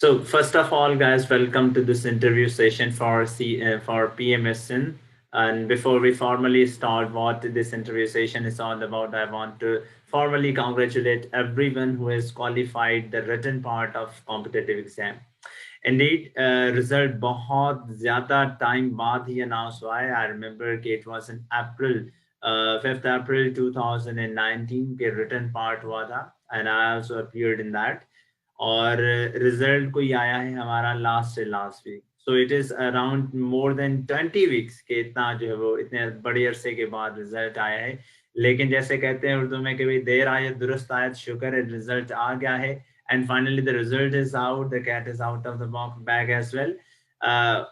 So first of all, guys, welcome to this interview session for PMSN. And before we formally start what this interview session is all about, I want to formally congratulate everyone who has qualified the written part of competitive exam. Indeed, result बहुत ज़्यादा time बाद ही announce हुआ है. I remember कि it was in April, 5th April 2019 के written part हुआ था, and I also appeared in that. और रिजल्ट कोई आया है हमारा last week. So it is around more than 20 weeks के इतना जो है वो इतने बड़े अरसे के बाद रिजल्ट आया है. लेकिन जैसे कहते हैं उर्दू में कि भाई देर आए दुरुस्त आयत, शुक्र है रिजल्ट आ गया है. And finally the result is out, the cat is out of the box bag as well.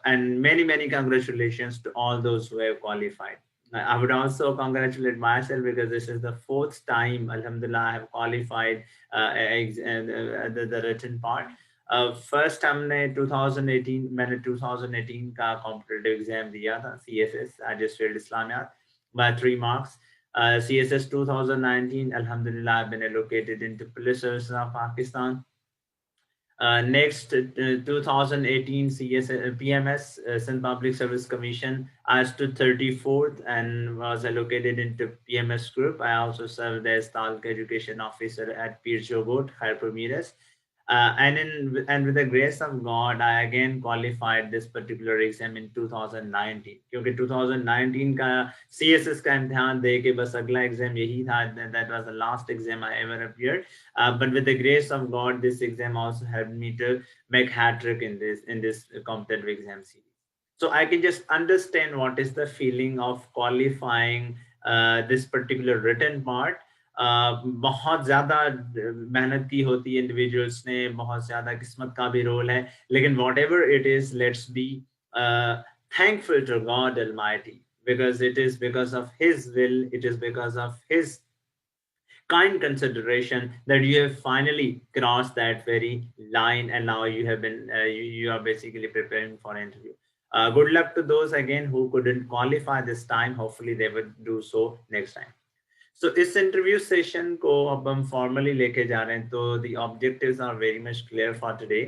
And many congratulations to all those who have qualified. I would also congratulate myself because this is the fourth time, Alhamdulillah, I have qualified the written part. First हमने 2018 मैंने 2018 का competitive exam दिया था, CSS registered इस्लामियात, by 3 marks. CSS 2019, Alhamdulillah, I've been allocated into Police Services of Pakistan. Next, 2018 PMS, Sindh Public Service Commission, I stood 34th and was allocated into PMS group. I also served as Taluk Education Officer at Pir Jogot, Khairpur Miras. And with the grace of God, I again qualified this particular exam in 2019. क्योंकि 2019 का CSS का इम्तिहान दे के बस अगला exam यही था. That was the last exam I ever appeared. But with the grace of God, this exam also helped me to make hat trick in this competitive exam series. So I can just understand what is the feeling of qualifying this particular written part. बहुत ज़्यादा मेहनत की होती है individuals ने, बहुत ज़्यादा किस्मत का भी रोल है, लेकिन what ever it is, let's be thankful to God Almighty, because it is because of His will, it is because of His kind consideration that you have finally crossed that very line, and now you have been you are basically preparing for an interview. Good luck to those again who couldn't qualify this time. Hopefully they will do so next time. So इस interview session को अब हम formally लेके जा रहे हैं, तो the objectives are very much clear for today.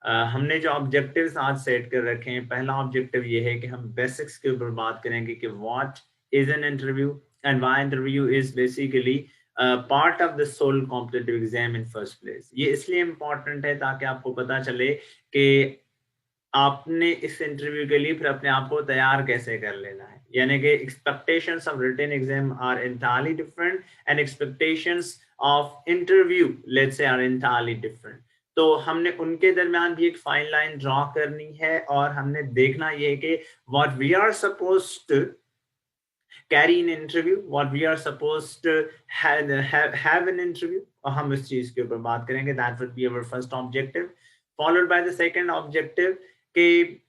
हमने जो ऑब्जेक्टिव्स आज सेट कर रखे हैं, पहला ऑब्जेक्टिव ये है कि हम बेसिक्स के ऊपर बात करेंगे कि what is an interview and why interview is basically part of the sole competitive exam in first place. ये इसलिए इम्पॉर्टेंट है ताकि आपको पता चले कि आपने इस इंटरव्यू के लिए फिर अपने आप को तैयार कैसे कर लेना है. यानी कि expectations of written exam are entirely different and expectations of interview let's say are entirely different. तो हमने उनके दरमियान भी एक फाइन लाइन ड्रॉ करनी है और हमने देखना ये है कि what we are supposed to carry in interview, what we are supposed to have an interview, और हम इस चीज के ऊपर बात करेंगे. That would be our first objective, followed by the second objective कि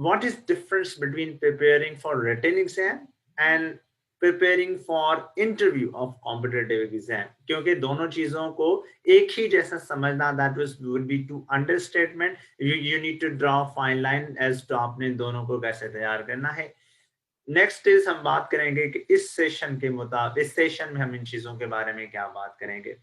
what is difference between preparing for written exam and preparing for interview of competitive exam. क्योंकि दोनों चीजों को एक ही जैसा समझना, that would be to understatement. You need to draw a fine line as to आपने दोनों को कैसे तैयार करना है. नेक्स्ट इज हम बात करेंगे कि इस सेशन के मुताबिक, इस सेशन में हम इन चीजों के बारे में क्या बात करेंगे.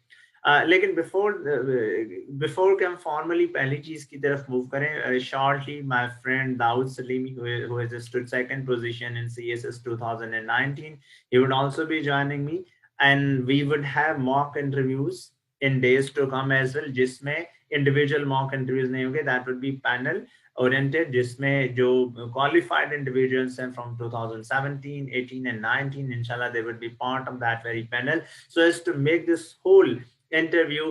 लेकिन बिफोर के हम फॉर्मली पहली चीज की तरफ मूव करें, shortly my friend Dawood Salimi who has stood second position in CSS 2019, he would also be joining me, and we would have mock interviews in days to come as well, जिसमें individual mock interviews नहीं होंगे. that would be panel oriented, जिसमें जो qualified individuals हैं from 2017, 18 and 19, inshallah they would be part of that very panel, so as to make this whole interview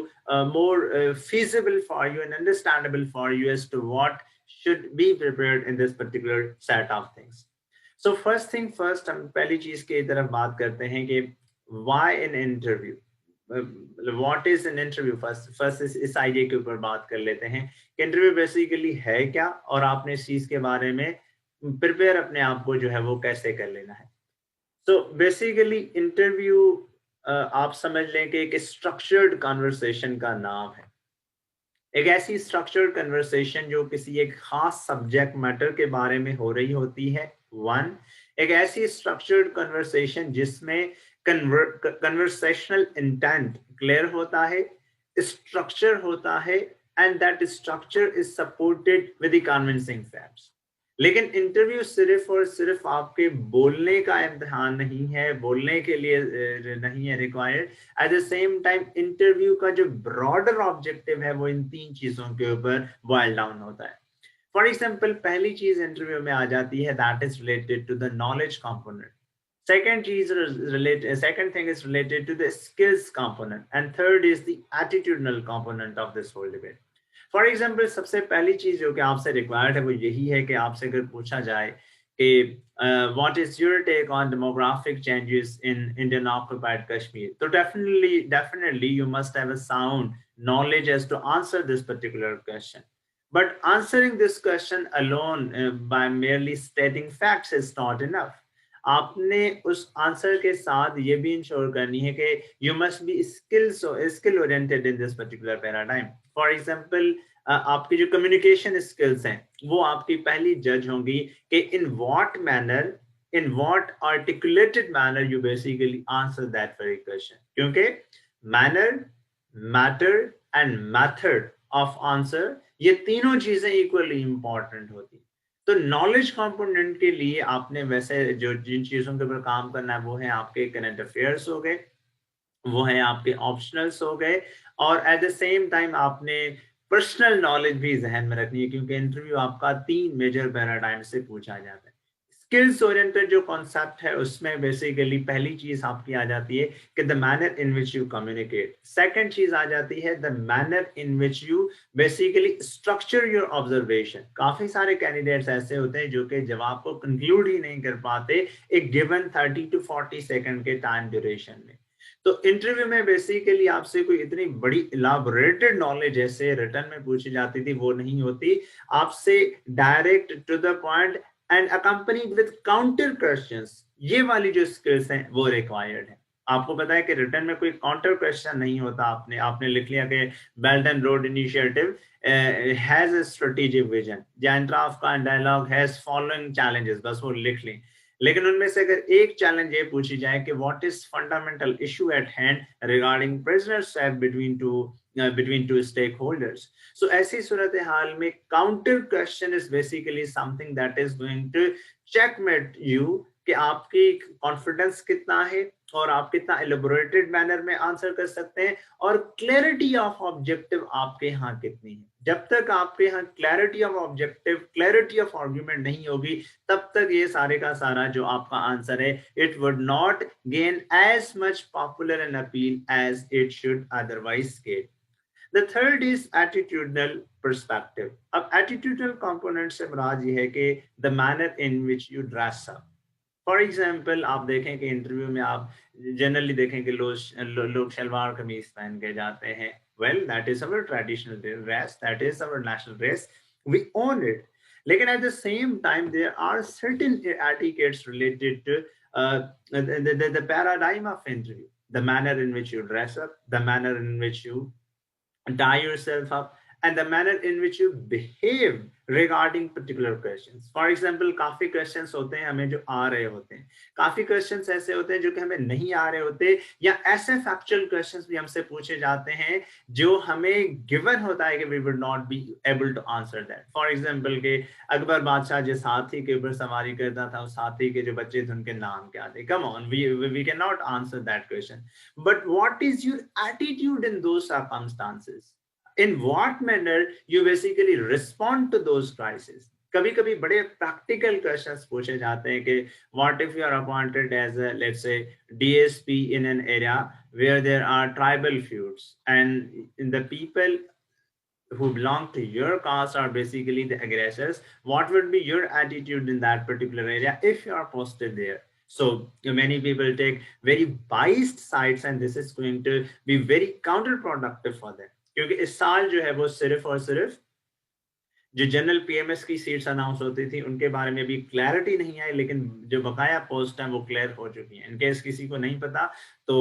more feasible for you and understandable for you as to what should be prepared in this particular set of things. So first thing first, हम पहली चीज की तरफ बात करते हैं कि why an interview, what is an interview. first इस आइडिया के ऊपर बात कर लेते हैं कि इंटरव्यू बेसिकली है क्या, और आपने इस चीज के बारे में प्रिपेयर अपने आप को जो है वो कैसे कर लेना है. So basically इंटरव्यू आप समझ लें कि एक स्ट्रक्चर्ड कन्वर्सेशन का नाम है. एक ऐसी स्ट्रक्चर्ड कन्वर्सेशन जो किसी एक खास सब्जेक्ट मैटर के बारे में हो रही होती है. वन, एक ऐसी स्ट्रक्चर्ड कन्वर्सेशन जिसमें कन्वर्सेशनल इंटेंट क्लियर होता है, स्ट्रक्चर होता है, and that structure is supported with the convincing facts. लेकिन इंटरव्यू सिर्फ और सिर्फ आपके बोलने का इम्तिहान नहीं है, बोलने के लिए नहीं है required. Eight the same time interview का जो ब्रॉडर ऑब्जेक्टिव है वो इन तीन चीजों के ऊपर बॉयल डाउन होता है। फॉर एग्जाम्पल, पहली चीज इंटरव्यू में आ जाती है that is related to the knowledge component. Second thing is related to the skills component, and third is the attitudinal component of this whole debate. For example, सबसे पहली चीज जो कि आपसे रिक्वायर्ड है वो यही है कि आपसे अगर पूछा जाए कि what is your take on demographic changes in Indian occupied Kashmir, तो definitely you must have a sound knowledge as to answer this particular question. But answering this question alone by merely stating facts is not enough. आपने उस answer के साथ ये भी ensure करनी है कि you must B skill oriented in this particular paradigm. For example, आपकी जो कम्युनिकेशन स्किल्स हैं वो आपकी पहली जज होंगी कि in what articulated manner you basically answer that very question, क्योंकि manner, matter and method of answer, ये तीनों चीजें इक्वली इंपॉर्टेंट होती हैं। तो नॉलेज कंपोनेंट के लिए आपने वैसे जो जिन चीजों के ऊपर काम करना है वो है आपके करंट अफेयर्स हो गए, वो है आपके ऑप्शनल्स हो गए, और एट द सेम टाइम आपने पर्सनल नॉलेज भी जहन में रखनी है, क्योंकि इंटरव्यू आपका 3 मेजर पैराडाइम से पूछा जाता है। स्किल्स ओरिएंटेड जो कॉन्सेप्ट है उसमें बेसिकली पहली चीज आपकी आ जाती है कि the manner in which you communicate. Second चीज आ जाती है the manner in which you basically structure your observation. काफी सारे कैंडिडेट्स ऐसे होते हैं जो कि जवाब को कंक्लूड ही नहीं कर पाते एक गिवन 30 to 40 सेकंड के टाइम ड्यूरेशन में। तो इंटरव्यू में बेसिकली आपसे कोई इतनी बड़ी इलाबोरेटेड नॉलेज जैसे रिटर्न में पूछी जाती थी वो नहीं होती, आपसे direct to the point and accompanied with counter questions, ये वाली जो स्किल्स हैं वो रिक्वायर्ड है। आपको पता है कि रिटर्न में कोई काउंटर क्वेश्चन नहीं होता, आपने लिख लिया कि belt and road initiative has a strategic vision, जैंट्राफ का डायलॉग हैज फॉलोइंग चैलेंजेस, बस वो लिख लें। लेकिन उनमें से अगर एक चैलेंज ये पूछी जाए कि what is fundamental issue at hand regarding prisoner swap between two stakeholders, so ऐसी सूरत हाल में counter question is basically something that is going to checkmate you कि आपकी कॉन्फिडेंस कितना है और आप कितना एलिबोरेटेड मैनर में आंसर कर सकते हैं, और क्लैरिटी ऑफ ऑब्जेक्टिव आपके यहाँ कितनी है। जब तक आपके यहाँ clarity of objective, clarity of argument नहीं होगी, तब तक ये सारे का सारा जो आपका आंसर है it would not gain as much popular and appeal as it should otherwise get. The third is attitudinal perspective. अब attitudinal component से मुराद ये है कि the manner in which you dress up. For example, आप देखें कि interview में आप जनरली देखें कि लोग शलवार कमीज पहन के जाते हैं। Well, that is our traditional dress, that is our national dress, we own it. लेकिन at the same time there are certain etiquettes related to the paradigm of interview, the manner in which you dress up, the manner in which you tie yourself up, and the manner in which you behave regarding particular questions. For example, काफी questions होते हैं हमें जो आ रहे होते हैं, काफी questions ऐसे होते हैं जो कि हमें नहीं आ रहे होते, या ऐसे factual questions भी हमसे पूछे जाते हैं जो हमें given होता है कि we would not be able to answer that. For example, कि अकबर बादशाह जिस हाथी के ऊपर सवारी करता था उस हाथी के जो बच्चे थे उनके नाम क्या थे? Come on, we cannot answer that question. But what is your attitude in those circumstances? In what manner you basically respond to those crises? कभी कभी बड़े practical questions पूछे जाते हैं कि what if you are appointed as a, let's say, DSP in an area where there are tribal feuds and the people who belong to your caste are basically the aggressors? What would be your attitude in that particular area if you are posted there? So many people take very biased sides and this is going to be very counterproductive for them, क्योंकि इस साल जो है वो सिर्फ और सिर्फ जो जनरल पीएमएस की सीट्स अनाउंस होती थी उनके बारे में भी क्लैरिटी नहीं आई, लेकिन जो बकाया पोस्ट हैं वो क्लियर हो चुकी हैं। इनकेस किसी को नहीं पता तो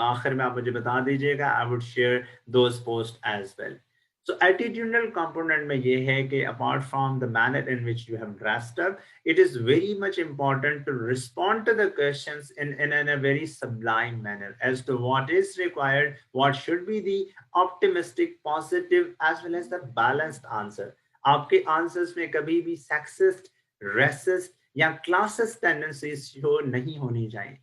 आखिर में आप मुझे बता दीजिएगा, I would share those post as well. So attitudinal component में ये है कि apart from the manner in which you have dressed up, it is very much important to respond to the questions in a very sublime manner as to what is required, what should be the optimistic, positive as well as the balanced answer. आपके answers में कभी भी sexist, racist या classist tendencies show नहीं होनी चाहिए.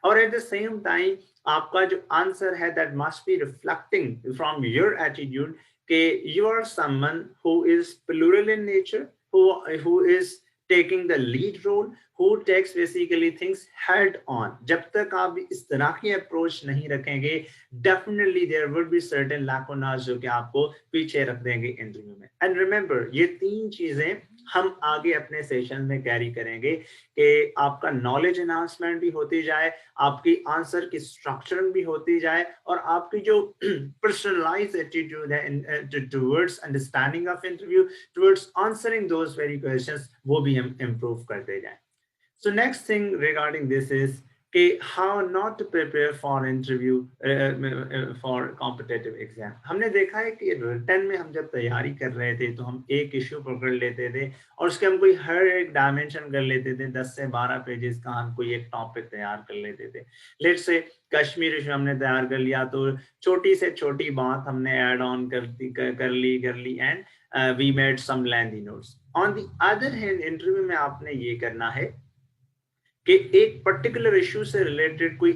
और at the same time आपका जो answer है that must be reflecting from your attitude कि you are someone who is plural in nature, who is taking the lead role, who takes basically things head on. जब तक आप इस तरह की अप्रोच नहीं रखेंगे, definitely there would be certain lacunas जो कि आपको पीछे रख देंगे इंटरव्यू में. And remember, ये तीन चीजें हम आगे अपने सेशन में कैरी करेंगे कि आपका नॉलेज एनहांसमेंट भी होती जाए, आपकी आंसर की स्ट्रक्चरिंग भी होती जाए और आपकी जो पर्सनलाइज एटीट्यूड है towards understanding of interview, towards answering those very questions, वो भी हम इम्प्रूव करते जाएं. So next thing regarding this is कि how not to prepare for interview for competitive exam. हमने देखा है कि रिटर्न में हम जब तैयारी कर रहे थे तो हम एक इश्यू पकड़ लेते थे और उसके हम कोई हर एक डायमेंशन कर लेते थे, 10 से 12 पेजेस का हम कोई एक टॉपिक तैयार कर लेते थे. लेट्स से कश्मीर इश्यू हमने तैयार कर लिया तो छोटी से छोटी बात हमने ऐड ऑन कर ली and we made some lengthy notes. On the other hand interview में आपने ये करना है कि एक पर्टिकुलर इश्यू से रिलेटेड कोई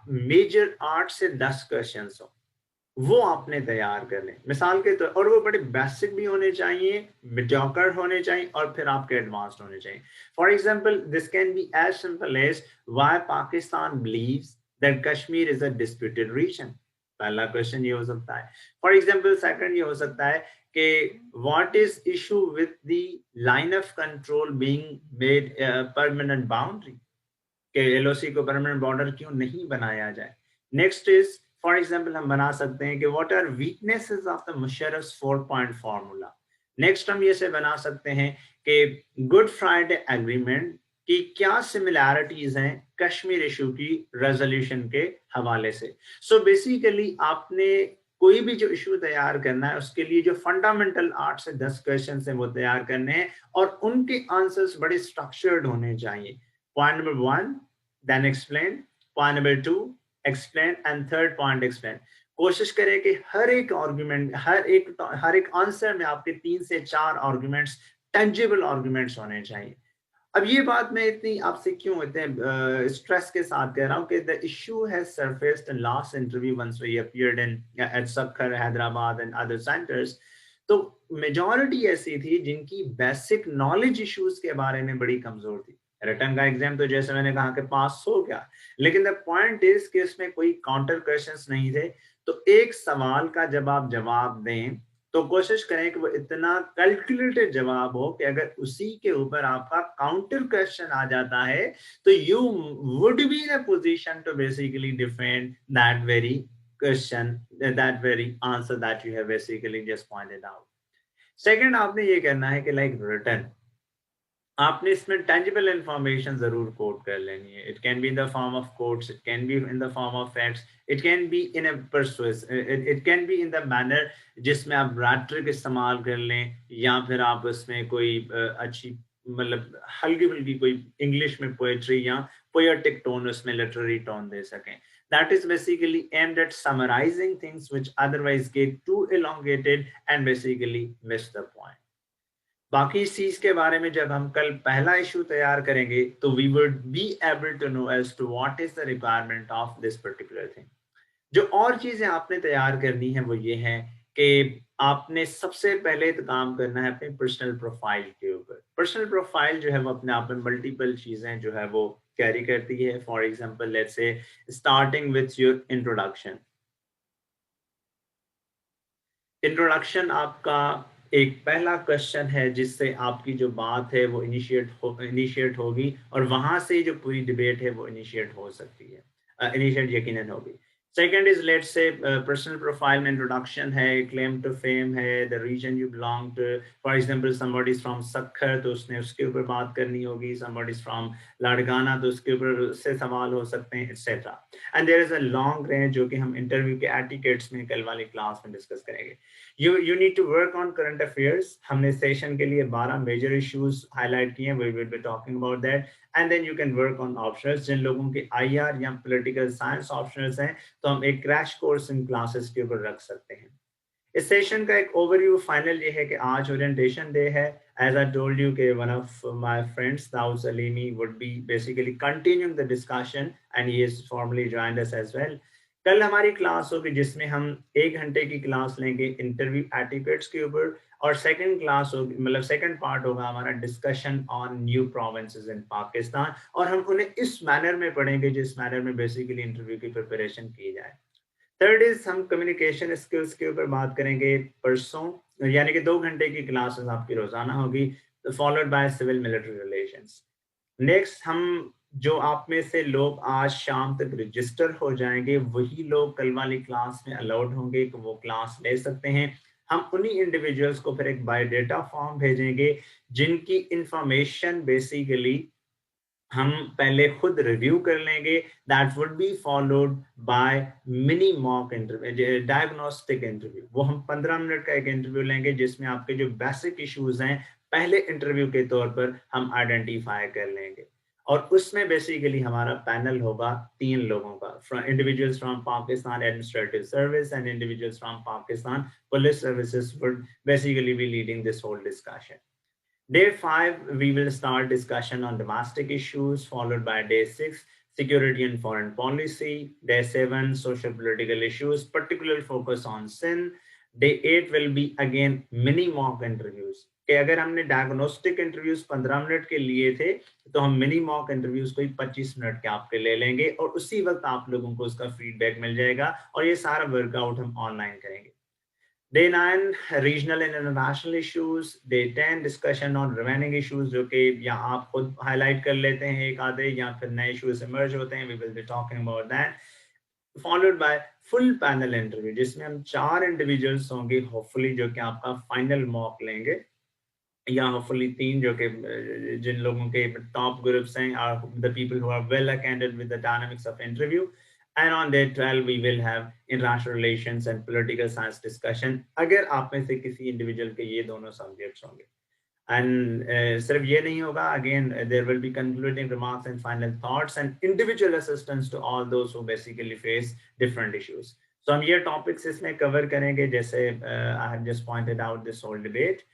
मेजर 8 से 10 क्वेश्चंस हो, वो आपने तैयार कर लें मिसाल के तौर, और वो बड़े बेसिक भी होने चाहिए, मिडियोकर होने चाहिए और फिर आपके एडवांस्ड होने चाहिए. For example this can be as simple as why Pakistan believes that Kashmir is a disputed region. पहला क्वेश्चन ये हो सकता है. फॉर एग्जांपल सेकंड ये हो सकता है कि what is issue with the line of control being made permanent boundary, कि एलओसी को परमानेंट बॉर्डर क्यों नहीं बनाया जाए. नेक्स्ट इज फॉर एग्जांपल हम बना सकते हैं कि what are weaknesses of the Musharraf 4 point formula. Next हम ये से बना सकते हैं कि गुड फ्राइडे एग्रीमेंट की क्या सिमिलैरिटीज हैं कश्मीर इशू की रेजोल्यूशन के हवाले से. सो बेसिकली आपने कोई भी जो इशू तैयार करना है उसके लिए जो फंडामेंटल 8 से 10 क्वेश्चन हैं वो तैयार करने हैं और उनके आंसर्स बड़े स्ट्रक्चर्ड होने चाहिए. Point number 1, then explain. Point number 2, explain. And third point, explain. कोशिश करें कि हर एक आर्गुमेंट, हर एक आंसर में आपके 3 से 4 आर्गुमेंट्स, टेंजिबल आर्गुमेंट्स होने चाहिए. अब ये बात मैं इतनी आपसे क्यों इतने स्ट्रेस के साथ कह रहा हूँ कि the issue has surfaced in last interview once we appeared in at Sukkur, Hyderabad and other centres. तो मेजॉरिटी ऐसी थी जिनकी बेसिक नॉलेज इश्यूज के बारे में बड़ी कमजोर थी. रिटर्न का एग्जाम तो जैसे मैंने कहा कि पास हो गया, लेकिन द पॉइंट इज कि इसमें कोई काउंटर क्वेश्चंस नहीं थे. तो एक सवाल का जब आप जवाब दें तो कोशिश करें कि वो इतना कैलकुलेटेड जवाब हो कि अगर उसी के ऊपर आपका काउंटर क्वेश्चन आ जाता है तो you would be in a position to basically defend that very question, that very answer that you have basically just pointed out. Second आपने ये करना है कि लाइक रिटर्न आपने इसमें टेंजिबल इंफॉर्मेशन जरूर कोट कर लेनी है. It can be in the form of quotes, it can be in the form of facts, it can be in a persuasive, it can be in the manner जिसमें आप रैट्रिक इस्तेमाल कर लें या फिर आप उसमें कोई अच्छी मतलब हल्की फुल्की कोई इंग्लिश में पोएट्री या पोएटिक टोन उसमें लिटरेरी टोन दे सकें. That is basically aimed at summarizing things which otherwise get too elongated and basically miss the point. बाकी इस चीज के बारे में जब हम कल पहला इशू तैयार करेंगे तो we would be able to know as to what is the requirement of this particular thing. जो और चीजें आपने तैयार करनी है वो ये है कि आपने सबसे पहले तो काम करना है अपने पर्सनल प्रोफाइल के ऊपर. पर्सनल प्रोफाइल जो है वो अपने आप में मल्टीपल चीजें जो है वो कैरी करती है. For example let's say starting with your introduction. Introduction आपका एक पहला क्वेश्चन है जिससे आपकी जो बात है वो इनिशिएट होगी और वहां से जो पूरी डिबेट है वो इनिशिएट हो सकती है, इनिशिएट यकीनन होगी. Second is, let's say, personal profile में introduction है, claim to fame है, the region you belong to. For example, somebody is from Sukkur, तो उसने उसके ऊपर बात करनी होगी. Somebody is from लाड़काना, तो उसके ऊपर उससे सवाल हो सकते हैं, etc. And there is a long range जो कि हम इंटरव्यू के एटिकेट्स में कल वाली क्लास में डिस्कस करेंगे. You need to work on current affairs. हमने सेशन के लिए 12 मेजर इश्यूज हाईलाइट किए हैं. We will be talking about that. And then you can work on optionals. जिन लोगों के IR या पॉलिटिकल साइंस ऑप्शनल्स हैं, तो हम एक क्रैश कोर्स इन क्लासेस के ऊपर रख सकते हैं. इस सेशन का एक ओवरव्यू फाइनल ये है कि आज ओरिएंटेशन डे है. As I told you कि one of my friends, Daud Salimi, would be basically continuing the discussion and he has formally joined us as well. कल हमारी क्लास होगी जिसमें हम 1 घंटे की क्लास लेंगे इंटरव्यू एटिकेट्स के ऊपर, और सेकंड क्लास होगी, मतलब सेकंड पार्ट होगा हमारा डिस्कशन ऑन न्यू प्रोविंसेस इन पाकिस्तान, और हम उन्हें इस मैनर में पढ़ेंगे जिस मैनर में बेसिकली इंटरव्यू की प्रिपरेशन की जाए. थर्ड इज, हम कम्युनिकेशन स्किल्स के ऊपर बात करेंगे परसों, यानी कि 2 घंटे की क्लासेस आपकी रोजाना होगी, followed by civil military relations. Next, हम जो आप में से लोग आज शाम तक रजिस्टर हो जाएंगे वही लोग कल वाली क्लास में अलाउड होंगे कि वो क्लास ले सकते हैं. हम उन्हीं इंडिविजुअल्स को फिर एक बायोडेटा फॉर्म भेजेंगे जिनकी इंफॉर्मेशन बेसिकली हम पहले खुद रिव्यू कर लेंगे. That would be followed by mini mock interview, diagnostic interview. वो हम 15 मिनट का एक इंटरव्यू लेंगे जिसमें आपके जो बेसिक इश्यूज हैं पहले इंटरव्यू के तौर पर हम आइडेंटिफाई कर लेंगे, और उसमें बेसिकली हमारा पैनल होगा 3 लोगों का, individuals from Pakistan administrative service and individuals from Pakistan police services would basically be leading this whole discussion. Day 5, we will start discussion on domestic issues, followed by day 6, security and foreign policy. Day 7, social political issues, particular focus on sin. Day 8 will be again mini mock interviews. कि अगर हमने diagnostic interviews 15 minute के लिए थे, तो हम mini mock interviews को 25 minute के आपके ले लेंगे, और उसी वक्त आप लोगों को उसका फीडबैक मिल जाएगा, और ये सारा वर्कआउट हम ऑनलाइन करेंगे. Day 9, regional and international issues. Day 10, discussion on remaining issues, जो कि या आप खुद हाईलाइट कर लेते हैं एक आधे, या फिर नए इश्यूज इमर्ज होते हैं. We will be talking about that. Followed by full panel interview, जिसमें हम 4 इंडिविजुअल्स होंगे होपफुली, जो कि आपका फाइनल मॉक लेंगे, या होपफुली 3 जो कि जिन लोगों के टॉप ग्रुप्स हैं are the people who are well acquainted with the dynamics of interview. And on day 12 we will have international relations and political science discussion, अगर आप में से किसी इंडिविजुअल के ये दोनों सब्जेक्ट्स होंगे. And सिर्फ ये नहीं होगा, again there will be concluding remarks and final thoughts and individual assistance to all those who basically face different issues. So हम ये topics इसमें cover करेंगे, जैसे I have just pointed out this whole debate.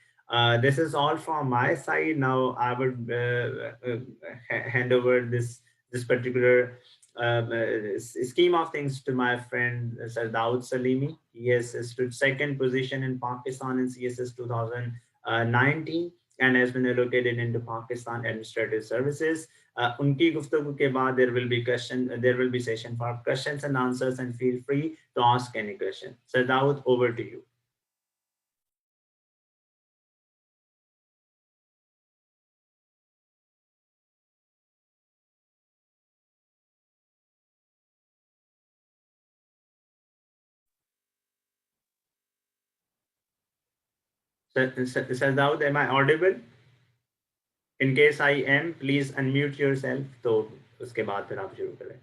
This is all from my side. Now I would hand over this particular scheme of things to my friend Sir Daud Salimi. He has stood second position in Pakistan in CSS 2019 and has been allocated into Pakistan Administrative Services. उनकी गुफ्तगू के बाद there will be session for questions and answers, and feel free to ask any question. Sir Daud, over to you. Sir Daud, am I audible? In case I am, please unmute yourself. तो उसके बाद फिर आप शुरू करें.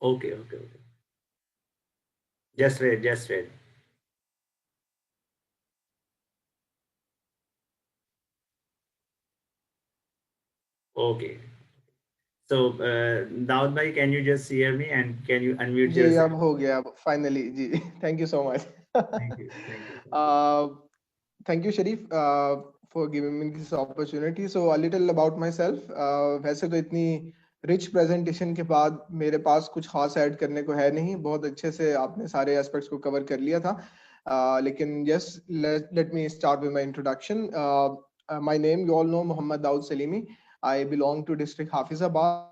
Okay. Just wait. Okay. So, Daud bhai, can you just hear me and can you unmute ji yourself? अब हो गया अब finally ji. Thank you so much. Thank you. Thank you, Sharif, for giving me this opportunity. So a little about myself. वैसे तो इतनी rich presentation के बाद मेरे पास कुछ खास ऐड करने को है नहीं, बहुत अच्छे से आपने सारे एस्पेक्ट्स को कवर कर लिया था. लेकिन yes, let me start with my introduction. My name, you all know, Muhammad Daud Salimi. I belong to district Hafizabad.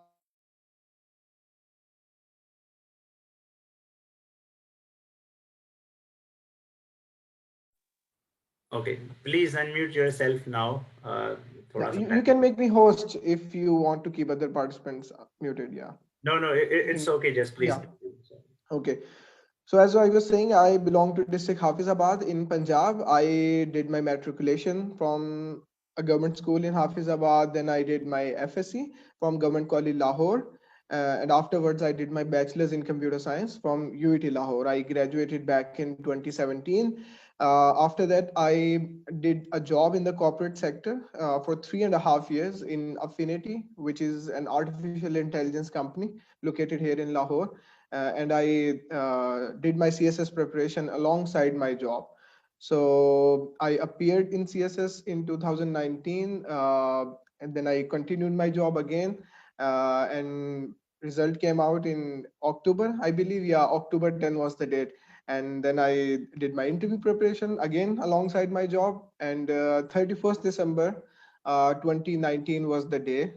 Okay, please unmute yourself now. Yeah, थोड़ा सा you can network. make me host if you want to keep other participants muted. Yeah, No, no, you it's can. okay. Just please Yeah, continue. okay. So as I was saying, I belong to district Hafizabad in Punjab. I did my matriculation from a government school in Hafizabad. Then I did my FSc from Government College Lahore. And afterwards, I did my bachelor's in computer science from UET Lahore. I graduated back in 2017. After that, I did a job in the corporate sector for 3.5 years in Affinity, which is an artificial intelligence company located here in Lahore. And I did my CSS preparation alongside my job. So I appeared in CSS in 2019, and then I continued my job again, and result came out in October, I believe. Yeah, October 10 was the date. And then I did my interview preparation again alongside my job. And 31st December 2019 was the day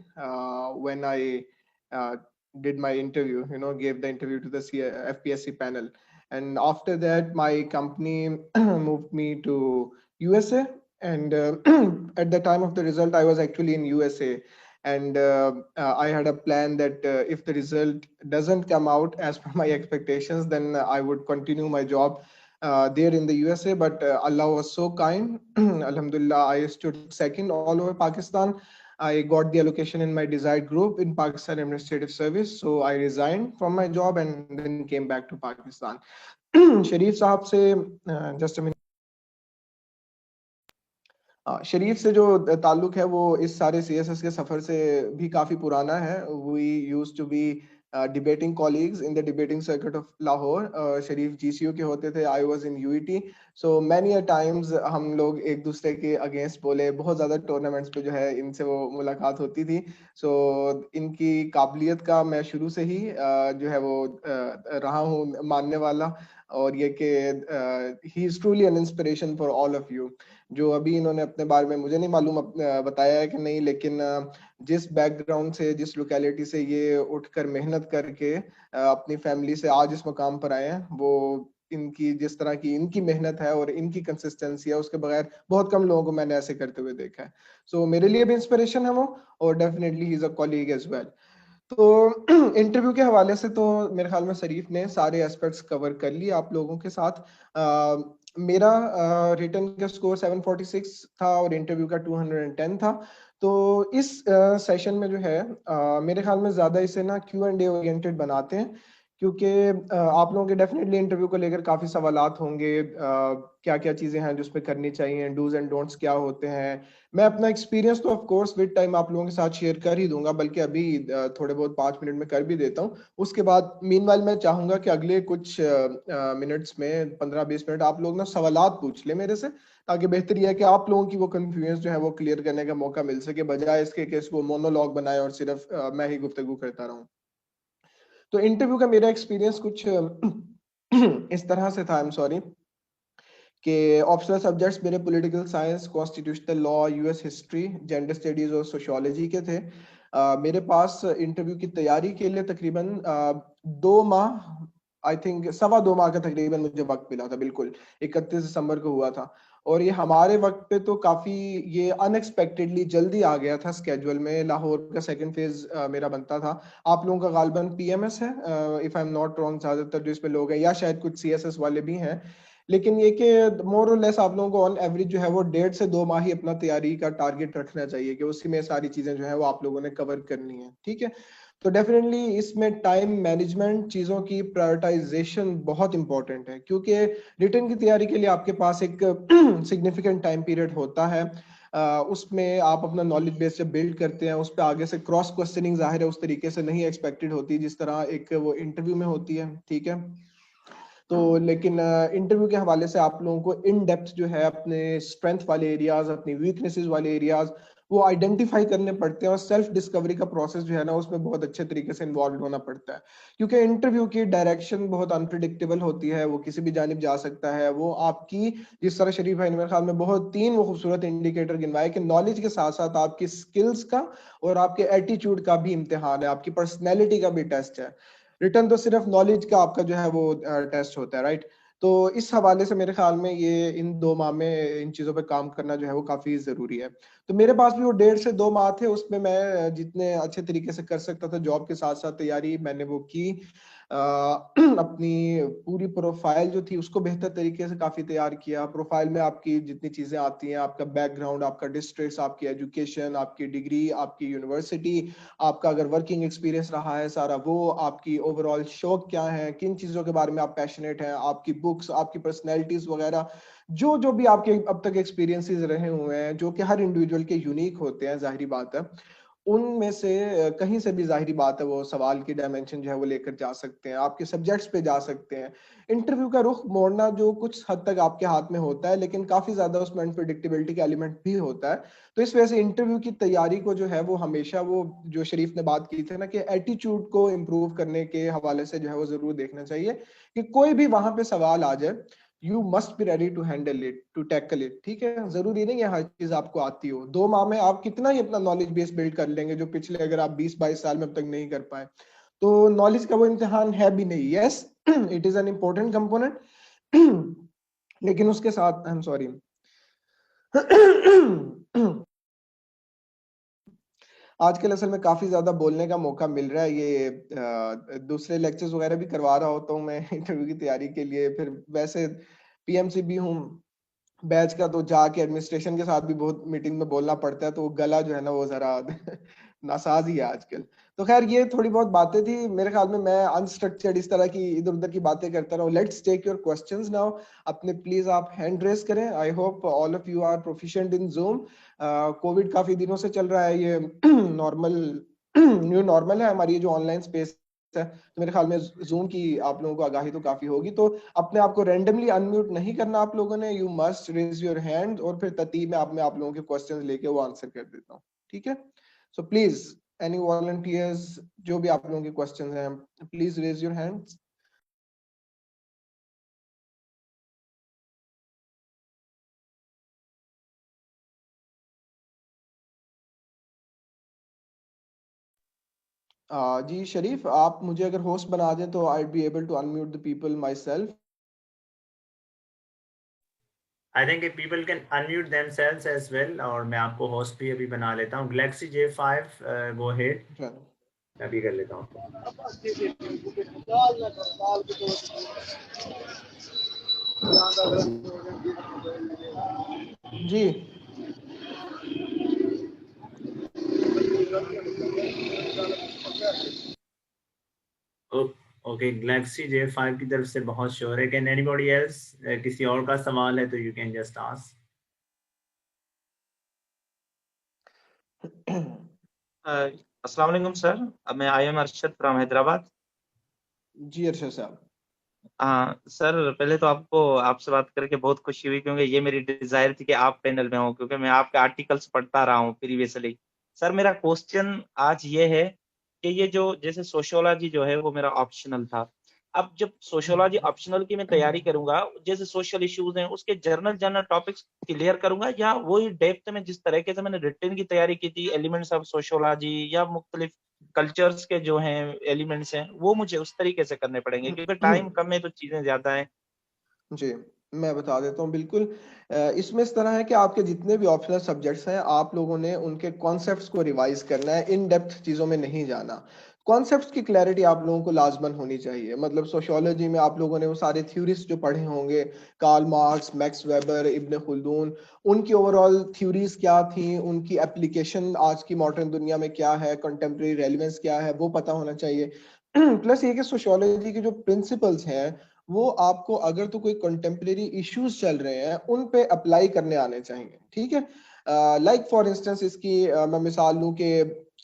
when I uh, did my interview, gave the interview to the FPSC panel. And after that, my company moved me to USA. And at the time of the result, I was actually in USA. And I had a plan that if the result doesn't come out as per my expectations, then I would continue my job there in the USA. But Allah was so kind. Alhamdulillah, I stood second all over Pakistan. I got the allocation in my desired group in Pakistan Administrative Service. So I resigned from my job and then came back to Pakistan. शरीफ साहब से just a minute शरीफ से जो ताल्लुक है वो इस सारे CSS के सफर से भी काफी पुराना है. We used to be debating colleagues in the debating circuit of Lahore. Sharif GCU के होते थे, I was in UET. So many a times हम लोग एक दूसरे के अगेंस्ट बोले, बहुत ज़्यादा टूर्नामेंट्स पे जो है इनसे वो मुलाकात होती थी. So इनकी काबिलियत का मैं शुरू से ही जो है वो रहा हूँ मानने वाला. और ये कि he is truly an inspiration for all of you. जो अभी इन्होंने अपने बारे में मुझे नहीं मालूम बताया है कि नहीं, लेकिन जिस बैकग्राउंड से, जिस लोकेलिटी से ये उठकर मेहनत करके अपनी फैमिली से आज इस मुकाम पर आए हैं, वो इनकी जिस तरह की इनकी मेहनत है और इनकी कंसिस्टेंसी है, उसके बगैर बहुत कम लोगों को मैंने ऐसे करते हुए देखा है. सो मेरे लिए भी इंस्पिरेशन है वो, और definitely he is a colleague as well. तो इंटरव्यू के हवाले से तो मेरे ख्याल में शरीफ ने सारे एस्पेक्ट्स कवर कर लिए आप लोगों के साथ. मेरा रिटर्न का स्कोर 746 था और इंटरव्यू का 210 था. तो इस सेशन में जो है मेरे ख्याल में ज़्यादा इसे ना Q&A ओरिएंटेड बनाते हैं, क्योंकि आप लोगों के डेफिनेटली इंटरव्यू को लेकर काफ़ी सवालात होंगे. क्या क्या चीज़ें हैं जो उसमें करनी चाहिए, डूज एंड डोंट्स क्या होते हैं. मैं अपना एक्सपीरियंस तो ऑफ कोर्स विद टाइम आप लोगों के साथ शेयर कर ही दूंगा, बल्कि अभी थोड़े बहुत 5 मिनट में कर भी देता हूँ. उसके बाद मीनवाइल मैं चाहूंगा कि अगले कुछ मिनट्स में 15-20 मिनट आप लोग ना सवालात पूछ ले मेरे से, ताकि बेहतरी है कि आप लोगों की वो कंफ्यूजन जो है वो क्लियर करने का मौका मिल सके, बजाय इसके कि इसको मोनोलॉग बनाए और सिर्फ मैं ही गुफ्तगू करता रहूं. तो इंटरव्यू का मेरा एक्सपीरियंस कुछ इस तरह से था. आई एम सॉरी कि ऑप्शनल सब्जेक्ट्स मेरे political science, constitutional law, US history, gender studies और सोशियोलॉजी के थे. मेरे पास इंटरव्यू की तैयारी के लिए तकरीबन 2 माह, आई थिंक 2.25 माह का तकरीबन मुझे वक्त मिला था. बिल्कुल 31 दिसंबर को हुआ था. और ये हमारे वक्त पे तो काफी ये अनएक्सपेक्टेडली जल्दी आ गया था स्केड्यूल में. लाहौर का सेकंड फेज मेरा बनता था. आप लोगों का गालबन पीएमएस है, if I am not wrong, ज्यादातर जो इसमें लोग हैं, या शायद कुछ सीएसएस वाले भी हैं. लेकिन ये कि मोर और लेस आप लोगों को ऑन एवरेज जो है वो 1.5 से 2 माह ही अपना तैयारी का टारगेट रखना चाहिए, कि उसी में सारी चीजें जो है वो आप लोगों ने कवर करनी है. ठीक है. तो डेफिनेटली इसमें टाइम मैनेजमेंट, चीजों की प्रायोरिटाइजेशन बहुत इंपॉर्टेंट है, क्योंकि रिटर्न की तैयारी के लिए आपके पास एक सिग्निफिकेंट टाइम पीरियड होता है. उसमें आप अपना नॉलेज बेस जब बिल्ड करते हैं, उस पर आगे से क्रॉस क्वेश्चनिंग जाहिर है उस तरीके से नहीं एक्सपेक्टेड होती जिस तरह एक वो इंटरव्यू में होती है. ठीक है. तो लेकिन इंटरव्यू के हवाले से आप लोगों को इन डेप्थ जो है अपने स्ट्रेंथ वाले एरियाज, अपनी वीकनेसेस वाले एरियाज, वो आइडेंटिफाई करने पड़ते हैं, और सेल्फ डिस्कवरी का प्रोसेस जो है ना उसमें बहुत अच्छे तरीके से इन्वॉल्व होना पड़ता है, क्योंकि इंटरव्यू की डायरेक्शन बहुत अनप्रिडिक्टेबल होती है, वो किसी भी जानिब जा सकता है। वो आपकी, जिस तरह शरीफ भाई ने मेरे ख्याल में बहुत 3 वो खूबसूरत इंडिकेटर गिनवाए कि नॉलेज के साथ साथ आपकी स्किल्स का और आपके एटीट्यूड का भी इम्तिहान है, आपकी पर्सनैलिटी का भी टेस्ट है। रिटर्न तो सिर्फ नॉलेज का आपका जो है वो टेस्ट होता है, राइट। तो इस हवाले से मेरे ख्याल में ये इन 2 माह में इन चीजों पे काम करना जो है वो काफी जरूरी है। तो मेरे पास भी वो 1.5 से 2 माह थे, उसमें मैं जितने अच्छे तरीके से कर सकता था जॉब के साथ साथ तैयारी मैंने वो की। अपनी पूरी प्रोफाइल जो थी उसको बेहतर तरीके से काफी तैयार किया। प्रोफाइल में आपकी जितनी चीजें आती हैं, आपका बैकग्राउंड, आपका डिस्ट्रिक्ट, आपकी एजुकेशन, आपकी डिग्री, आपकी यूनिवर्सिटी, आपका अगर वर्किंग एक्सपीरियंस रहा है सारा वो, आपकी ओवरऑल शौक क्या है, किन चीजों के बारे में आप पैशनेट हैं, आपकी बुक्स, आपकी पर्सनैलिटीज वगैरह, जो जो भी आपके अब तक एक्सपीरियंसेस रहे हुए हैं, जो कि हर इंडिविजुअल के यूनिक होते हैं, जाहिर बात है, उनमें से कहीं से भी जाहिर बात है वो सवाल की डायमेंशन जो है वो लेकर जा सकते हैं, आपके सब्जेक्ट्स पे जा सकते हैं। इंटरव्यू का रुख मोड़ना जो कुछ हद तक आपके हाथ में होता है, लेकिन काफी ज्यादा उसमें अनप्रिडिक्टेबिलिटी का एलिमेंट भी होता है। तो इस वजह से इंटरव्यू की तैयारी को जो है वो हमेशा, वो जो शरीफ ने बात की थी ना कि एटीट्यूड को इम्प्रूव करने के हवाले से जो है वो जरूर देखना चाहिए कि कोई भी वहां पे सवाल आ जाए, you must be ready to handle it, to tackle it. ठीक है, जरूरी नहीं है हर चीज आपको आती हो। 2 माह में आप कितना ही अपना नॉलेज बेस बिल्ड कर लेंगे जो पिछले अगर आप 20-22 साल में अब तक नहीं कर पाए। तो नॉलेज का वो इम्तिहान है भी नहीं, yes it is an important component, लेकिन उसके साथ, आई एम सॉरी आजकल असल में काफी ज्यादा बोलने का मौका मिल रहा है, ये दूसरे लेक्चर्स वगैरह भी करवा रहा होता हूँ मैं इंटरव्यू की तैयारी के लिए, फिर वैसे पीएमसी भी हूँ बैच का, तो जाके एडमिनिस्ट्रेशन के साथ भी बहुत मीटिंग में बोलना पड़ता है, तो गला जो है ना वो जरा नासाज ही है आजकल। तो खैर ये थोड़ी बहुत बातें थी, मेरे ख्याल में मैं अनस्ट्रक्चर्ड इस तरह की इधर उधर की बातें करता रहा हूँ। Let's take your questions now. अपने प्लीज आप हैंड रेस करें। I hope all of you are proficient in Zoom. Covid काफी दिनों से चल रहा है, ये नॉर्मल न्यू नॉर्मल है हमारी ये जो ऑनलाइन स्पेस है। तो मेरे ख्याल में जूम की आप लोगों को आगाही तो काफी होगी, तो अपने आप को रैंडमली अनम्यूट नहीं करना आप लोगों ने, you must raise your hand, और फिर तरतीब में आप लोगों के क्वेश्चंस लेके वो आंसर कर देता हूँ। ठीक है, सो प्लीज एनी वॉलंटियर्स, जो भी आप लोगों के क्वेश्चंस हैं, प्लीज रेज योर हैंड्स। जी शरीफ, आप मुझे अगर होस्ट बना दें तो I be able to unmute the people myself. I think people can unmute themselves as well, और मैं आपको होस्ट भी अभी बना लेता हूँ। गैलेक्सी J5, गो अहेड, मैं भी कर लेता हूँ। जी ओके, गैलेक्सी J5 की तरफ से बहुत श्योर है। कैन एनीबॉडी एल्स, किसी और का सवाल है तो यू कैन जस्ट आस्क। अस्सलाम वालेकुम सर, मैं I am Arshad from Hyderabad. जी अरशद साहब। हाँ सर, पहले तो आपको आपसे बात करके बहुत खुशी हुई, क्योंकि ये मेरी डिजायर थी कि आप पैनल में हो, क्योंकि मैं आपके आर्टिकल्स पढ़ता रहा हूँ प्रीवियसली। सर मेरा क्वेश्चन आज ये है कि ये जो जैसे सोशियोलॉजी जो है वो मेरा ऑप्शनल था। अब जब सोशियोलॉजी ऑप्शनल की मैं तैयारी करूंगा, जैसे सोशल इश्यूज हैं उसके जर्नल जर्नल टॉपिक्स क्लियर करूंगा, या वही डेप्थ में जिस तरीके से मैंने रिटर्न की तैयारी की थी, एलिमेंट्स ऑफ सोशियोलॉजी या मुख्तलिफ कल्चर्स के जो हैं एलिमेंट्स हैं, वो मुझे उस तरीके से करने पड़ेंगे, क्योंकि टाइम कम है तो चीजें ज्यादा है। जी मैं बता देता हूँ बिल्कुल। इसमें इस तरह है कि आपके जितने भी ऑप्शनल सब्जेक्ट्स हैं आप लोगों ने उनके कॉन्सेप्ट्स को रिवाइज करना है, इन डेप्थ चीजों में नहीं जाना। कॉन्सेप्ट्स की क्लैरिटी आप लोगों को लाजमन होनी चाहिए। मतलब सोशियोलॉजी में आप लोगों ने वो सारे थ्योरिस्ट जो पढ़े होंगे, कार्ल मार्क्स, मैक्स वेबर, इब्न खुल्दून, उनकी ओवरऑल थ्योरीज क्या थी, उनकी एप्लीकेशन आज की मॉडर्न दुनिया में क्या है, कंटेम्प्रेरी रेलिवेंस क्या है, वो पता होना चाहिए। प्लस ये कि सोशियोलॉजी के जो प्रिंसिपल्स हैं वो आपको अगर तो कोई कंटेम्प्रेरी इश्यूज चल रहे हैं उन पे अप्लाई करने आने चाहिए। ठीक है, लाइक फॉर इंस्टेंस इसकी मैं मिसाल लूं कि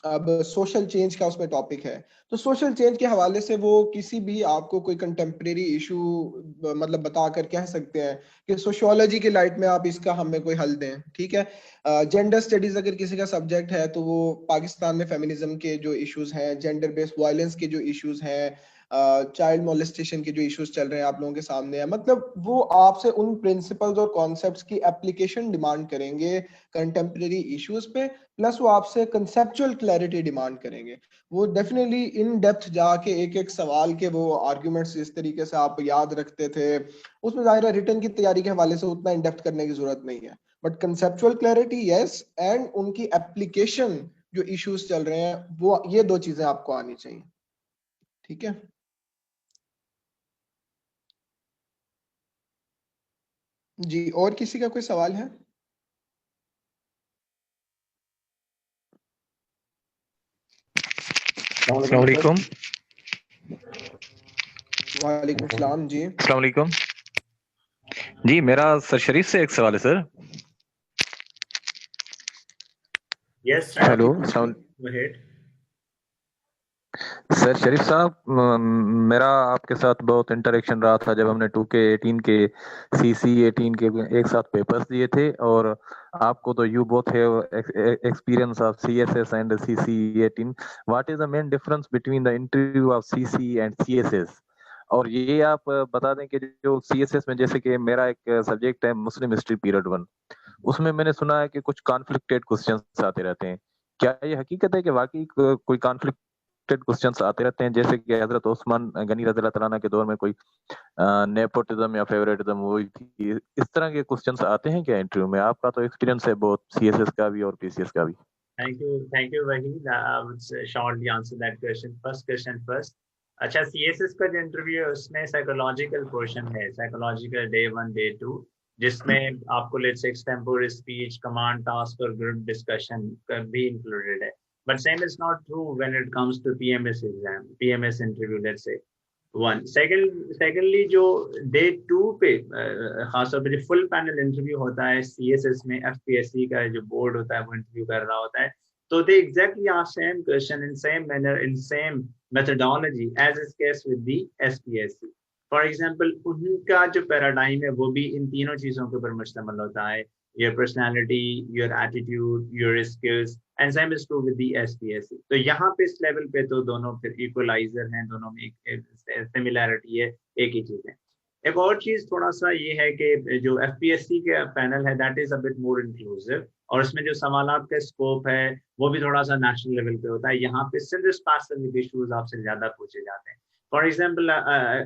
अब सोशल चेंज का उसमें टॉपिक है, तो सोशल चेंज के हवाले से वो किसी भी आपको कोई कंटेम्प्रेरी इशू मतलब बता कर कह सकते हैं कि सोशियोलॉजी के लाइट में आप इसका हमें कोई हल दें, ठीक है। जेंडर स्टडीज अगर किसी का सब्जेक्ट है तो वो पाकिस्तान में फेमिनिज्म के जो इश्यूज हैं, जेंडर बेस्ड वायलेंस के जो इश्यूज हैं, चाइल्ड मोलेस्टेशन के जो इश्यूज चल रहे हैं आप लोगों के सामने है, मतलब वो आपसे उन प्रिंसिपल्स और कॉन्सेप्ट्स की एप्लीकेशन डिमांड करेंगे कंटेम्प्रेरी इश्यूज पे, प्लस वो आपसे कंसेप्चुअल क्लैरिटी डिमांड करेंगे। वो डेफिनेटली इन डेप्थ जाके एक एक सवाल के वो आर्ग्यूमेंट्स इस तरीके से आप याद रखते थे, उसमें जाहिर है रिटर्न की तैयारी के हवाले से उतना इन डेप्थ करने की जरूरत नहीं है, but conceptual clarity yes, and उनकी एप्लीकेशन जो इश्यूज चल रहे हैं वो, ये दो चीजें आपको आनी चाहिए, ठीक है। जी, और किसी का कोई सवाल है? अस्सलाम वालेकुम। वालेकुम सलाम जी। अस्सलाम वालेकुम जी, मेरा सर शरीफ से एक सवाल है sir. Yes, hello, go ahead. Sir Sharif sahab, मेरा आपके साथ बहुत इंटरेक्शन रहा था जब हमने 2K18 के CC18 के एक साथ पेपर्स दिए थे, और आपको तो you both have experience of CSS and CC18। What is the main difference between the interview of CC and CSS? और ये आप बता दें कि जो CSS में, जैसे कि मेरा एक सब्जेक्ट है मुस्लिम हिस्ट्री पीरियड 1, उसमें मैंने सुना है कि कुछ कॉन्फ्लिक्टेड क्वेश्चंस आते रहते हैं। क्या ये हकीकत है कि वाकई कोई कॉन्फ्लिक्टेड क्वेश्चंस आते रहते हैं, जैसे कि हजरत उस्मान गनी रज़ियल्लाहु तआला अन्हु के दौर में कोई नेपोटिज्म या फेवरेटिज्म हुई थी, इस तरह के क्वेश्चंस आते हैं क्या इंटरव्यू में? आपका तो एक्सपीरियंस है बहुत CSS का भी और PCS का भी। Thank you, Wahid. I would shortly answer that question. First question first. अच्छा, CSS का जो इंटरव्यू है उसमें साइकोलॉजिकल पोर्शन है, साइकोलॉजिकल डे 1 डे 2, जिसमें आपको let's say extempore speech, command task और ग्रुप डिस्कशन भी इंक्लूडेड है। But same is not true when it comes to PMS exam, PMS interview let's say 1। Secondly जो day 2 पे खासतौर पर जो फुल पैनल इंटरव्यू होता है CSS में, FPSC का जो बोर्ड होता है वो इंटरव्यू कर रहा होता है, तो they exactly ask same question in same manner, in same methodology as is case with the SPSC. For example, उनका जो पैराडाइम है वो भी इन तीनों चीजों के ऊपर मुश्तमिल होता है, your personality, your attitude, your skills, and same is true with the SPSC. तो यहाँ पे इस लेवल पे तो दोनों फिर इक्वलाइजर हैं, दोनों में एक सिमिलैरिटी है, एक ही चीज है। एक और चीज थोड़ा सा ये है कि जो FPSC का पैनल है that is a bit more inclusive, और उसमें जो सवालात का स्कोप है वो भी थोड़ा सा नेशनल लेवल पे होता है। यहाँ पे सिर्फ स्पेसिफिक इश्यूज आपसे ज्यादा पूछे जाते हैं। फॉर एग्जाम्पल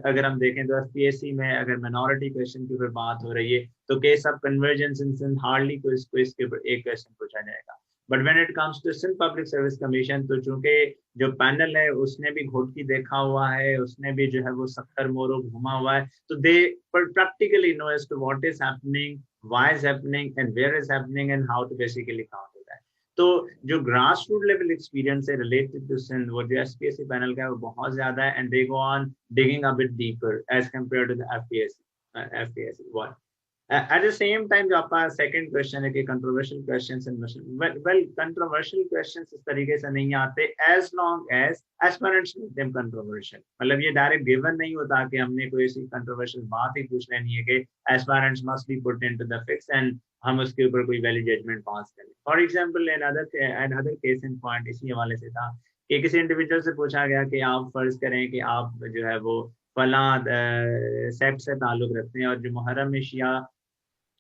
अगर हम देखें तो FPSC में अगर मिनॉरिटी क्वेश्चन की फिर बात हो रही है तो case of convergence in Sindh hardly कोई इसके ऊपर एक क्वेश्चन पूछा जाएगा। But when it comes to Sindh public service commission, तो चूंकि जो पैनल है उसने भी घोटकी देखा हुआ है, उसने भी जो है वो सक्कर मोरो घूमा हुआ है, तो दे practically know as to what is happening, why is happening, and where is happening, and how to basically counter that. तो जो ग्रास रूट लेवल एक्सपीरियंस है रिलेटेड टू सिंध, वो जो SPSC पैनल का है वो बहुत ज्यादा है, and they go on digging a bit deeper as compare to the FPSC 1. At the same time, जो आपका सेकंड क्वेश्चन है कि controversial questions and well controversial questions इस तरीके से नहीं आते as long as aspirants make them controversial. मतलब ये डायरेक्ट गिवन नहीं होता कि हमने कोई ऐसी कंट्रोवर्शियल बात ही पूछ लेनी है कि aspirants must be put into the fix and हम उसके ऊपर कोई वैलिड जजमेंट पास करें। For example another case in point इसी हवाले से था कि किसी इंडिविजुअल से पूछा गया कि आप फर्ज करें कि आप जो है वो फला सेक्ट से ताल्लुक रखते हैं और जो मुहर्रम में शिया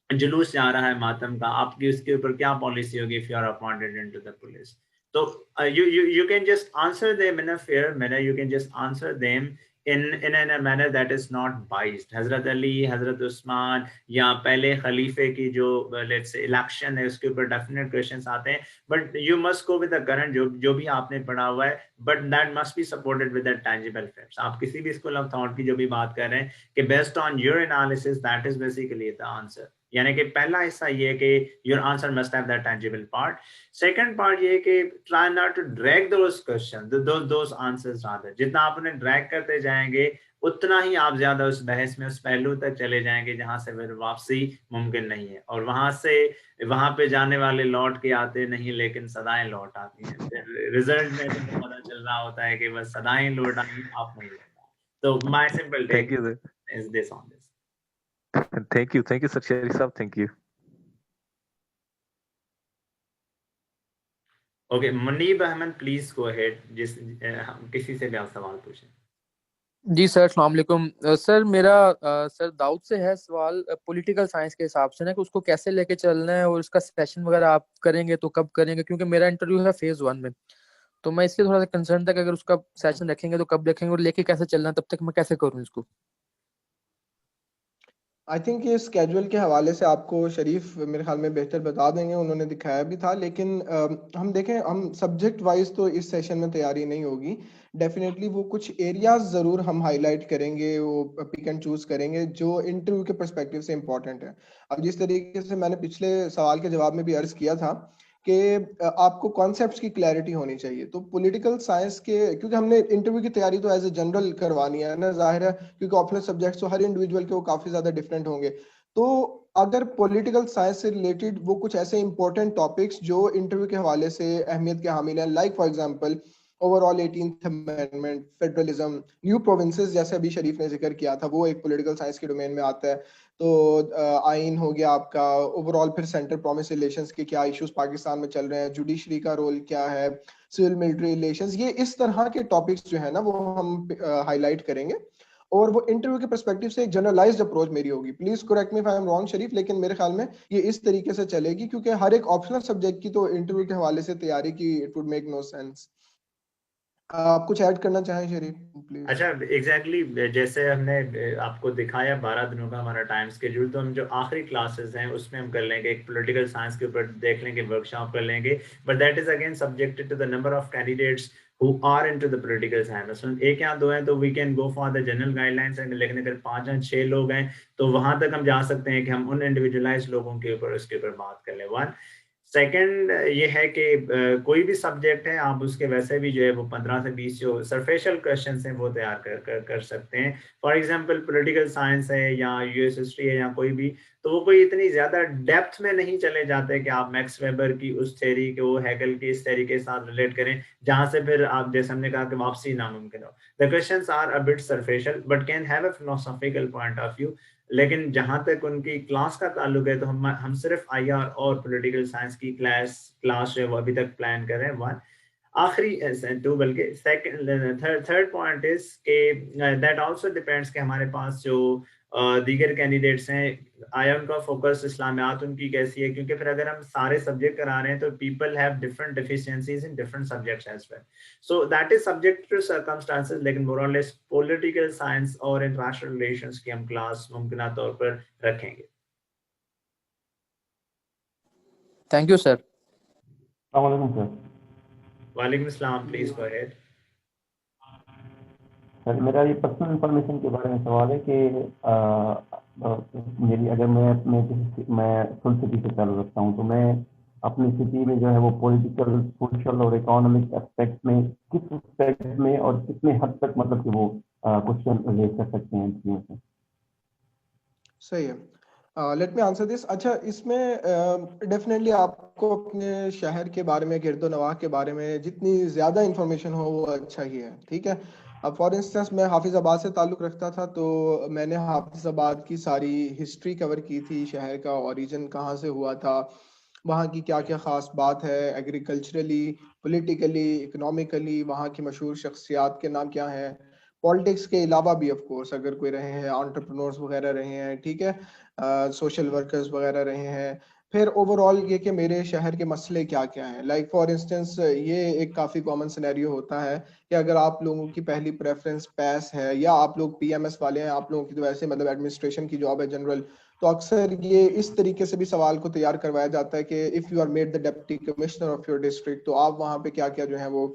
जुलूस जा रहा है मातम का, आपकी उसके ऊपर क्या पॉलिसी होगी if you are appointed into the police? तो you can just answer them in a fair manner, you can just answer them in a manner that is not biased. हजरत अली, हजरत उस्मान या पहले खलीफे की जो लेट्स से इलेक्शन है उसके ऊपर definite questions आते हैं, but you must go with the current जो भी आपने पढ़ा हुआ है, but that must be supported with the tangible facts. आप किसी भी स्कूल ऑफ थॉट की जो भी बात कर रहे हैं कि based on your analysis that is basically the answer. यानी कि पहला हिस्सा ये है कि your answer must have that tangible part. Second part ये है कि try not to drag those question those answers rather. जितना आप उन्हें ड्रैग करते जाएंगे उतना ही आप ज्यादा उस बहस में उस पहलू तक चले जाएंगे जहां से फिर वापसी मुमकिन नहीं है, और वहां पे जाने वाले लौट के आते नहीं लेकिन सदाएं लौट आती हैं। फिर रिजल्ट में तो पता चल रहा होता है कि बस सदाएं लौट आई, आप नहीं लौट आए। तो my simple take thank you is this on this. Sir, thank you sir Sharif sahab, thank you. Okay, Muneeb Ahmad please go ahead, किसी से भी आप सवाल पूछें। जी सर, अस्सलाम वालेकुम। सर मेरा सर दाऊद से है सवाल पॉलिटिकल साइंस के हिसाब से ना, कि उसको कैसे लेके चलना है और उसका सेशन वगैरह आप करेंगे तो कब करेंगे, क्योंकि मेरा इंटरव्यू है फेज 1 में, तो मैं इसलिए थोड़ा सा कंसर्न था कि अगर उसका सेशन रखेंगे तो कब रखेंगे और लेके कैसे चलना है, तब तक मैं कैसे करूँ इसको। आई थिंक ये स्केड्यूल के हवाले से आपको शरीफ मेरे ख्याल में बेहतर बता देंगे, उन्होंने दिखाया भी था। लेकिन हम देखें, हम सब्जेक्ट वाइज तो इस सेशन में तैयारी नहीं होगी। डेफिनेटली वो कुछ एरियाज ज़रूर हम हाईलाइट करेंगे, वो पिक एंड चूज करेंगे जो इंटरव्यू के पर्सपेक्टिव से इंपॉर्टेंट है। अब जिस तरीके से मैंने पिछले सवाल के जवाब में भी अर्ज किया था कि आपको कॉन्सेप्ट्स की क्लैरिटी होनी चाहिए, तो पॉलिटिकल साइंस के, क्योंकि हमने इंटरव्यू की तैयारी तो एज ए जनरल करवानी है ना, जाहिर है, क्योंकि ऑप्शनल सब्जेक्ट्स तो हर इंडिविजुअल के वो काफी ज्यादा डिफरेंट होंगे। तो अगर पॉलिटिकल साइंस से रिलेटेड वो कुछ ऐसे इंपॉर्टेंट टॉपिक्स जो इंटरव्यू के हवाले से अहमियत के हामिल हैं, like for example overall 18th amendment, federalism, new provinces जैसे अभी शरीफ ने जिक्र किया था, वो एक पॉलिटिकल साइंस के डोमेन में आता है। तो आइन हो गया आपका, ओवरऑल फिर सेंटर प्रोमिस रिलेशंस के क्या इश्यूज पाकिस्तान में चल रहे हैं, जुडिशरी का रोल क्या है, सिविल मिलिट्री रिलेशंस, ये इस तरह के टॉपिक्स जो है ना वो हम हाईलाइट करेंगे। और वो इंटरव्यू के पर्सपेक्टिव से एक जनरलाइज्ड अप्रोच मेरी होगी। Please correct me if I am wrong Sharif, लेकिन मेरे ख्याल में ये इस तरीके से चलेगी, क्योंकि हर एक ऑप्शनल सब्जेक्ट की तो इंटरव्यू के हवाले से तैयारी की it would make no sense. आप कुछ ऐड करना चाहें शरीफ प्लीज? अच्छा, एग्जैक्टली जैसे हमने आपको दिखाया 12 दिनों का हमारा टाइम स्केड्यूल, तो हम जो आखिरी क्लासेस हैं उसमें हम कर लेंगे, एक पॉलिटिकल साइंस के ऊपर देख लेंगे, वर्कशॉप कर लेंगे, but that is again subjected to the number of candidates who are into the political science। मसलन एक या दो हैं तो we can go for the general guidelines, लेकिन अगर 5 या 6 लोग हैं तो वहां तक हम जा सकते हैं कि हम उन इंडिविजुअलाइज लोगों के ऊपर उसके ऊपर बात कर लें। वन सेकंड ये है कि कोई भी सब्जेक्ट है आप उसके वैसे भी जो है वो 15 से 20 जो सरफेशियल क्वेश्चन हैं वो तैयार कर सकते हैं। फॉर एग्जांपल पॉलिटिकल साइंस है या यूएस हिस्ट्री है या कोई भी, तो वो कोई इतनी ज्यादा डेप्थ में नहीं चले जाते कि आप मैक्स वेबर की उस थ्योरी के वो हैगल की इस थ्योरी के साथ रिलेट करें जहां से फिर आप, जैसे हमने कहा, कि वापसी नामुमकिन हो। The questions are a bit superficial but can have a philosophical point of view. लेकिन जहां तक उनकी क्लास का ताल्लुक है तो हम सिर्फ आईआर और पॉलिटिकल साइंस की क्लास जो है वो अभी तक प्लान कर रहे हैं। वन आखिरी टू, बल्कि थर्ड पॉइंट इज के दैट आल्सो डिपेंड्स कि हमारे पास जो दीगर कैंडिडेट्स हैं आया उनका फोकस इस्लामियात उनकी कैसी है, क्योंकि फिर अगर हम सारे सब्जेक्ट करा रहे हैं तो people have different deficiencies in different subjects as well, so that is subject to circumstances. लेकिन मोर और लेस पॉलिटिकल साइंस और इंटरनेशनल रिलेशंस की हम क्लास मुमकिन तौर पर रखेंगे। Thank you sir. सर वालेकुम अस्सलाम, प्लीज गो अहेड। सर मेरा ये पर्सनल इंफॉर्मेशन के बारे में सवाल है कि मेरी, अगर मैं फुल सिटी से चालू रखता हूँ तो मैं अपनी सिटी में जो है वो पॉलिटिकल, सोशल और इकोनॉमिक एस्पेक्ट में किस एस्पेक्ट में और कितने हद तक मतलब कि वो क्वेश्चन रिलेट कर सकते हैं इंटरव्यू से? सही है, लेट मी आंसर दिस। अच्छा, इसमें डेफिनेटली आपको अपने शहर के बारे में, गिरदो नवाह के बारे में जितनी ज़्यादा इंफॉर्मेशन हो वो अच्छा ही है, ठीक है। अब फॉर इंस्टेंस मैं हाफिज़ाबाद से ताल्लुक़ रखता था, तो मैंने हाफिज़ाबाद की सारी हिस्ट्री कवर की थी, शहर का ओरिजिन कहाँ से हुआ था, वहाँ की क्या क्या ख़ास बात है, एग्रीकल्चरली, पॉलिटिकली, इकोनॉमिकली वहाँ की मशहूर शख्सियात के नाम क्या हैं, पॉलिटिक्स के अलावा भी ऑफ कोर्स अगर कोई रहे हैं, एंटरप्रेन्योर्स वगैरह रहे हैं, ठीक है, सोशल वर्कर्स वगैरह रहे हैं। फिर ओवरऑल ये कि मेरे शहर के मसले क्या क्या हैं, लाइक फॉर इंस्टेंस ये एक काफ़ी कॉमन सिनेरियो होता है कि अगर आप लोगों की पहली प्रेफरेंस पैस है या आप लोग पीएमएस वाले हैं, आप लोगों की तो वैसे मतलब एडमिनिस्ट्रेशन की जॉब है जनरल, तो अक्सर ये इस तरीके से भी सवाल को तैयार करवाया जाता है कि if you are made the deputy commissioner of your district, तो आप वहाँ पे क्या क्या जो है वो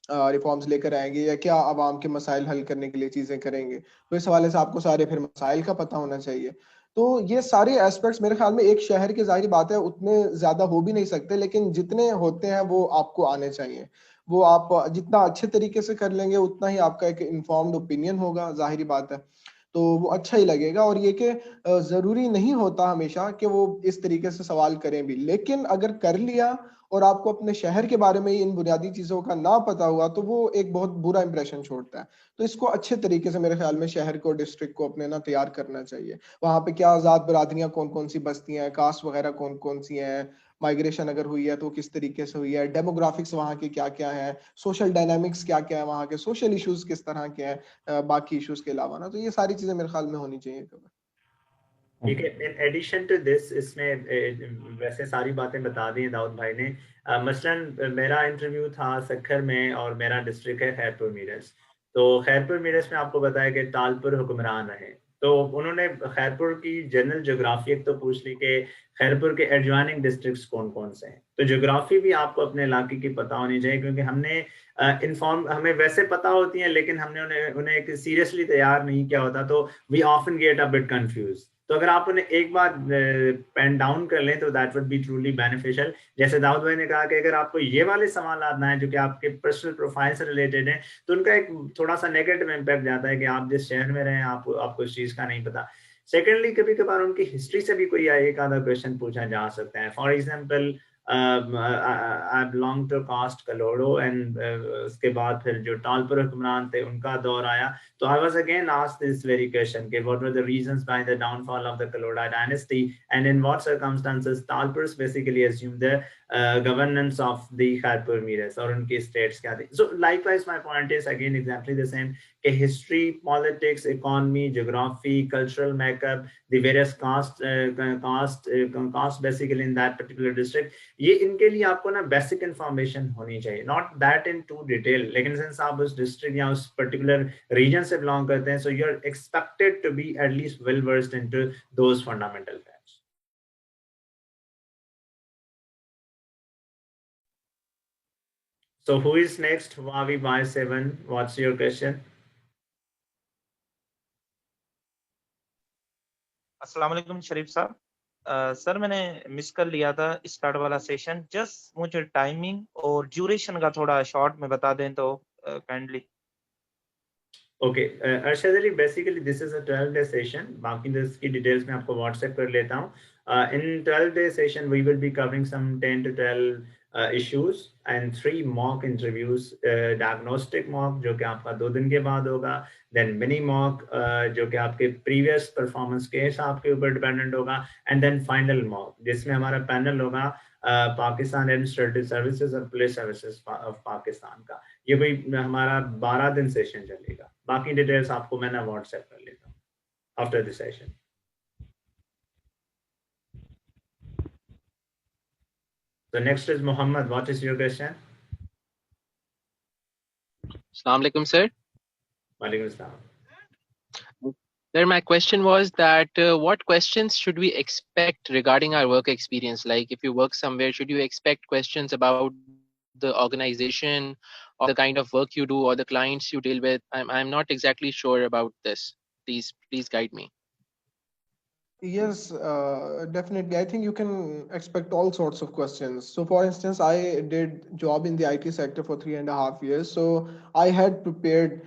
रिफॉर्म्स लेकर आएंगे या क्या आवाम के मसाइल हल करने के लिए चीज़ें करेंगे। तो इस हवाले से आपको सारे फिर मसाइल का पता होना चाहिए। तो ये सारे एस्पेक्ट्स मेरे ख्याल में एक शहर की जाहिर बात है उतने ज्यादा हो भी नहीं सकते, लेकिन जितने होते हैं वो आपको आने चाहिए। वो आप जितना अच्छे तरीके से कर लेंगे उतना ही आपका एक इन्फॉर्म्ड ओपिनियन होगा, जाहिर बात है, तो वो अच्छा ही लगेगा। और ये कि जरूरी नहीं होता हमेशा कि वो इस तरीके से सवाल करें भी, लेकिन अगर कर लिया और आपको अपने शहर के बारे में इन बुनियादी चीजों का ना पता हुआ तो वो एक बहुत बुरा इंप्रेशन छोड़ता है। तो इसको अच्छे तरीके से मेरे ख्याल में शहर को, डिस्ट्रिक्ट को अपने ना तैयार करना चाहिए। वहां पे क्या आजाद बरादरियां कौन कौन सी बस्तियां हैं, कास्ट वगैरह कौन कौन सी हैं, माइग्रेशन अगर हुई है तो किस तरीके से हुई है, डेमोग्राफिक्स वहाँ के क्या क्या है, सोशल डायनामिक्स क्या क्या है, वहाँ के सोशल इश्यूज किस तरह के हैं बाकी इश्यूज के अलावा ना। तो ये सारी चीजें मेरे ख्याल में होनी चाहिए कवर। ठीक है। इन एडिशन टू दिस, इसमें वैसे सारी बातें बता दी हैं दाऊद भाई ने। मसलन मेरा इंटरव्यू था सक्खर में और मेरा डिस्ट्रिक्ट है खैरपुर मीरस। तो खैरपुर मीरस में आपको बताया कि तालपुर हुक्मरान रहे, तो उन्होंने खैरपुर की जनरल जोग्राफी एक तो पूछ ली कि खैरपुर के एडजॉइनिंग डिस्ट्रिक्ट्स कौन कौन से हैं। तो जोग्राफी भी आपको अपने इलाके की पता होनी चाहिए, क्योंकि हमने इन्फॉर्म हमें वैसे पता होती हैं लेकिन हमने उन्हें एक सीरियसली तैयार नहीं किया होता, तो we often get a bit confuse. तो अगर आप उन्हें एक बार पेन डाउन कर लें तो that would B truly beneficial. जैसे दाऊद भाई ने कहा कि अगर आपको ये वाले सवाल आना है जो कि आपके पर्सनल प्रोफाइल से रिलेटेड है, तो उनका एक थोड़ा सा नेगेटिव इम्पैक्ट जाता है कि आप जिस शहर में रहे आपको इस चीज का नहीं पता। सेकेंडली, कभी कभार उनकी हिस्ट्री से भी कोई एक आधा क्वेश्चन पूछा जा सकता है। For example, I belong to caste कलोड़ो एंड उसके बाद फिर जो तालपुर हुक्मरान थे उनका दौर आया, so I was again asked this very question, okay, what were the reasons behind the downfall of the Kaloda dynasty, and in what circumstances Talpurs basically assumed the governance of the Khairpur Miras, or unki states kya thi. So likewise, my point is again exactly the same, कि history, politics, economy, geography, cultural makeup, the various caste basically in that particular district, ये इनके लिए आपको ना basic information होनी चाहिए, not that into detail. लेकिन सिंस आप उस डिस्ट्रिक्ट या उस पर्टिकुलर रीजन से बिलोंग करते हैं, so you are expected to be at least well versed into those fundamental facts. So who is next? Wavi by 7, what's your question? अस्सलाम वालेकुम शरीफ साहब। सर मैंने मिस कर लिया था स्टार्ट वाला सेशन, जस्ट मुझे टाइमिंग और ड्यूरेशन का थोड़ा शॉर्ट में बता दें तो kindly. Okay Arshad Ali, basically this is a 12-day session, बाकी इसकी डिटेल्स मैं आपको व्हाट्सएप कर लेता हूँ। In 12-day session we will be covering some 10 to 12 issues and 3 mock interviews, diagnostic mock जो कि आपका 2 दिन के बाद होगा, then mini mock जो कि आपके previous performance के हिसाब के ऊपर डिपेंडेंट होगा, and then final mock जिसमें हमारा पैनल होगा पाकिस्तान एडमिनिस्ट्रेटिव सर्विसेज और पुलिस सर्विसेज ऑफ पाकिस्तान का। ये कोई हमारा 12 दिन सेशन चलेगा। बाकी डिटेल्स आपको मैं ना व्हाट्सएप कर लेता हूँ after the session. So next is Muhammad. What is your question? Assalamu alaikum, sir. Walaikum assalam. Sir, my question was that what questions should we expect regarding our work experience? Like, if you work somewhere, should you expect questions about the organization or the kind of work you do or the clients you deal with? I'm not exactly sure about this. Please guide me. Yes, definitely. I think you can expect all sorts of questions. So for instance, I did job in the IT sector for 3.5 years. So I had prepared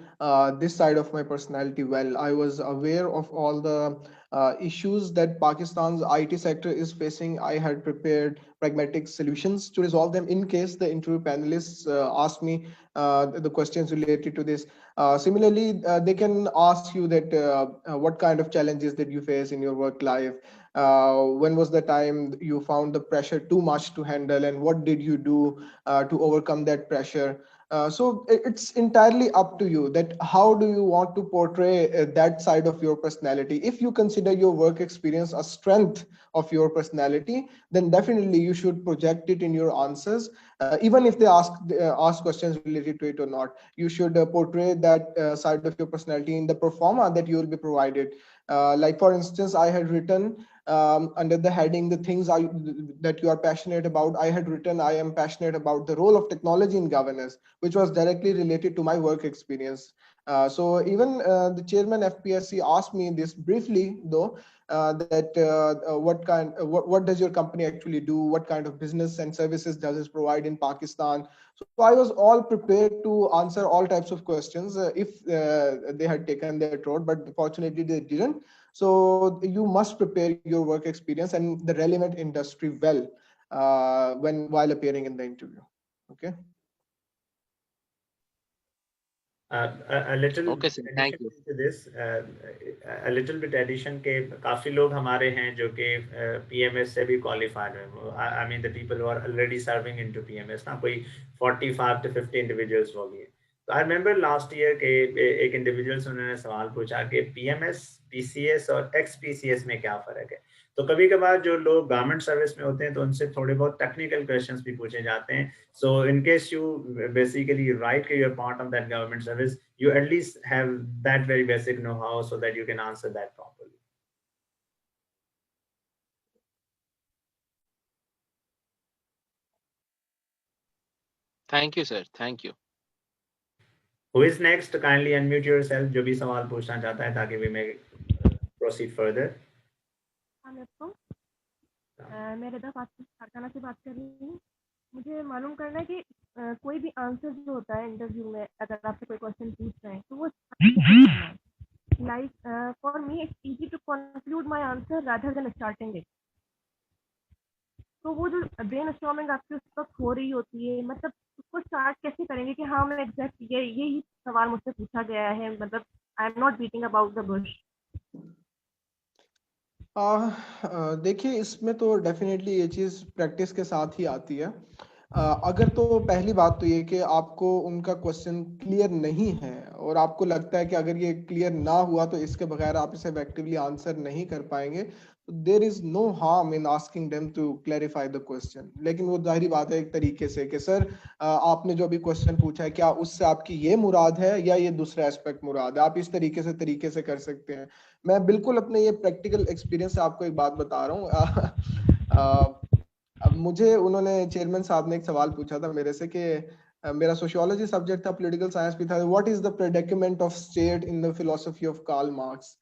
this side of my personality well. I was aware of all the issues that Pakistan's IT sector is facing. I had prepared pragmatic solutions to resolve them in case the interview panelists ask me the questions related to this. Similarly, they can ask you that what kind of challenges did you face in your work life? When was the time you found the pressure too much to handle, and what did you do to overcome that pressure? So it's entirely up to you that how do you want to portray that side of your personality. If you consider your work experience a strength of your personality, then definitely you should project it in your answers, even if they ask questions related to it or not. You should portray that side of your personality in the performa that you will be provided. Like for instance, I had written under the heading the things that you are passionate about. I had written I am passionate about the role of technology in governance, which was directly related to my work experience. So even the chairman FPSC asked me this briefly though, what does your company actually do, what kind of business and services does it provide in Pakistan. So I was all prepared to answer all types of questions if they had taken their throat, but fortunately they didn't. So you must prepare your work experience and the relevant industry well while appearing in the interview. Okay. A little Okay, sir. Thank you. to this, a little bit addition के काफी लोग हमारे हैं जो कि PMS से भी qualified हैं. I mean the people who are already serving into PMS ना कोई 45 to 50 individuals हो गए. तो I remember last year के एक individuals उन्होंने सवाल पूछा कि PMS, PCS और ex-PCS में क्या फर्क है. तो कभी कभार जो लोग गवर्नमेंट सर्विस में होते हैं तो उनसे थोड़े बहुत टेक्निकल क्वेश्चंस भी पूछे जाते हैं. So in case you basically write कि you are part of that government service, you at least have that very basic know-how so that you can answer that properly. Thank you, sir. Thank you. Who is next? Kindly unmute yourself. जो भी सवाल पूछना चाहता है ताकि we may proceed further. मैं रिदा कारखाना से बात कर रही हूँ. मुझे मालूम करना है कि कोई भी आंसर जो होता है इंटरव्यू में, अगर आपसे कोई क्वेश्चन पूछ रहे हैं तो वो like for me it's easy to conclude my answer rather than starting it. तो वो जो ब्रेनस्टॉर्मिंग आपकी उस वक्त हो रही होती है, मतलब उसको स्टार्ट कैसे करेंगे कि हाँ मैं एग्जैक्ट यही सवाल मुझसे पूछा गया है, मतलब I am not beating about the Bush. देखिए इसमें तो डेफिनेटली ये चीज़ प्रैक्टिस के साथ ही आती है. अगर तो पहली बात तो ये कि आपको उनका क्वेश्चन क्लियर नहीं है और आपको लगता है कि अगर ये क्लियर ना हुआ तो इसके बगैर आप इसे इफेक्टिवली आंसर नहीं कर पाएंगे, तो there is no harm in asking them to clarify the question. लेकिन वो जाहिर बात है एक तरीके से कि सर आपने जो अभी क्वेश्चन पूछा है क्या उससे आपकी ये मुराद है या ये दूसरा एस्पेक्ट मुराद है, आप इस तरीके से कर सकते हैं. मैं बिल्कुल अपने ये प्रैक्टिकल एक्सपीरियंस से आपको एक बात बता रहा हूँ. अब मुझे उन्होंने चेयरमैन साहब ने एक सवाल पूछा था मेरे से कि मेरा सोशियोलॉजी सब्जेक्ट था, पॉलिटिकल साइंस भी था, what is the predicament of state in the philosophy of Karl Marx.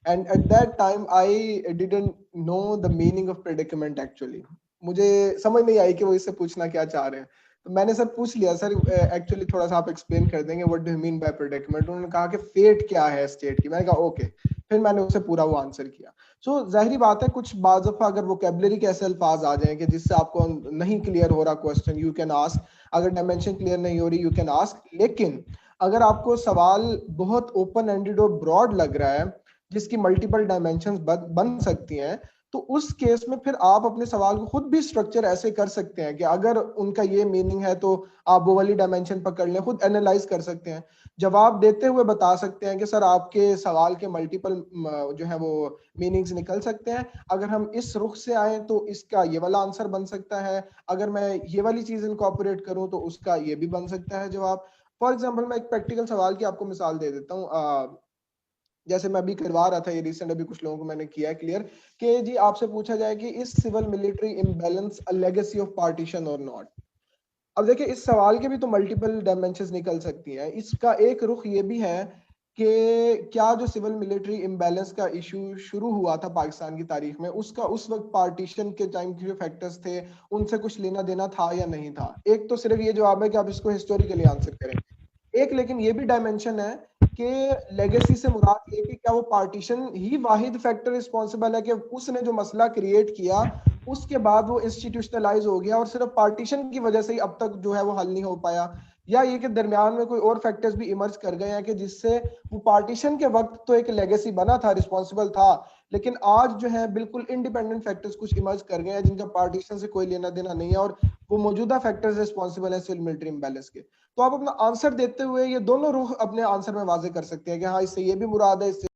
And at that time I didn't know the meaning of predicament. Actually मुझे समझ नहीं आई कि वो इससे पूछना क्या चाह रहे हैं. तो मैंने सर पूछ लिया, सर एक्चुअली थोड़ा सा आप एक्सप्लेन कर देंगे what do you mean by predicament. उन्होंने कहा कि फेट क्या है स्टेट की. मैंने कहा ओके. फिर मैंने उसे पूरा वो आंसर किया. सो जाहिर बात है कुछ बाज़ दफा अगर वोकैबुलरी के ऐसे अल्फाज आ जाएं कि जिससे आपको नहीं क्लियर हो रहा क्वेश्चन, यू कैन आस्क. अगर डायमेंशन क्लियर नहीं हो रही यू कैन आस्क. लेकिन अगर आपको सवाल बहुत ओपन एंडेड और ब्रॉड लग रहा है जिसकी मल्टीपल डायमेंशंस बन सकती हैं, तो उस केस में फिर आप अपने सवाल को खुद भी स्ट्रक्चर ऐसे कर सकते हैं कि अगर उनका ये मीनिंग है तो आप वो वाली डायमेंशन पकड़ लें, खुद एनालाइज कर सकते हैं, जवाब देते हुए बता सकते हैं कि सर आपके सवाल के मल्टीपल जो है वो मीनिंग्स निकल सकते हैं. अगर हम इस रुख से आए तो इसका ये वाला आंसर बन सकता है, अगर मैं ये वाली चीज इनकॉर्पोरेट करूं तो उसका ये भी बन सकता है जवाब. फॉर एग्जाम्पल मैं एक प्रैक्टिकल सवाल की आपको मिसाल दे देता हूँ. जैसे मैं अभी करवा रहा था, ये रिसेंट अभी कुछ लोगों को मैंने किया क्लियर कि जी आपसे पूछा जाए कि is civil military imbalance a legacy of partition और नॉट. अब देखिए इस सवाल के भी तो मल्टीपल डायमेंशंस निकल सकती हैं. इसका एक रुख ये भी है कि क्या जो सिविल मिलिट्री इम्बैलेंस का इशू शुरू हुआ था पाकिस्तान की तारीख में, उसका उस वक्त पार्टीशन के टाइम के जो फैक्टर्स थे उनसे कुछ लेना देना था या नहीं था. एक तो सिर्फ ये जवाब है कि आप इसको हिस्टोरिकली आंसर करें. एक लेकिन ये भी डायमेंशन है कि लेगेसी से मुराद ये कि क्या वो पार्टीशन ही वाहिद फैक्टर रिस्पॉन्सिबल है कि उसने जो मसला क्रिएट किया उसके बाद वो इंस्टीट्यूशनलाइज हो गया और सिर्फ पार्टीशन की वजह से ही अब तक जो है वो हल नहीं हो पाया, या ये कि दरमियान में कोई और फैक्टर्स भी इमर्ज कर गए हैं कि जिससे वो पार्टीशन के वक्त तो एक लेगेसी बना था, रिस्पॉन्सिबल था, लेकिन आज जो है बिल्कुल इंडिपेंडेंट फैक्टर्स कुछ इमर्ज कर गए हैं जिनका पार्टीशन से कोई लेना देना नहीं है और वो मौजूदा फैक्टर्स रिस्पॉन्सिबल है सिविल मिलिट्री इम्बैलेंस के. तो आप अपना आंसर देते हुए ये दोनों रुख अपने आंसर में वाजे कर सकते हैं कि हाँ इससे ये भी मुराद है, इससे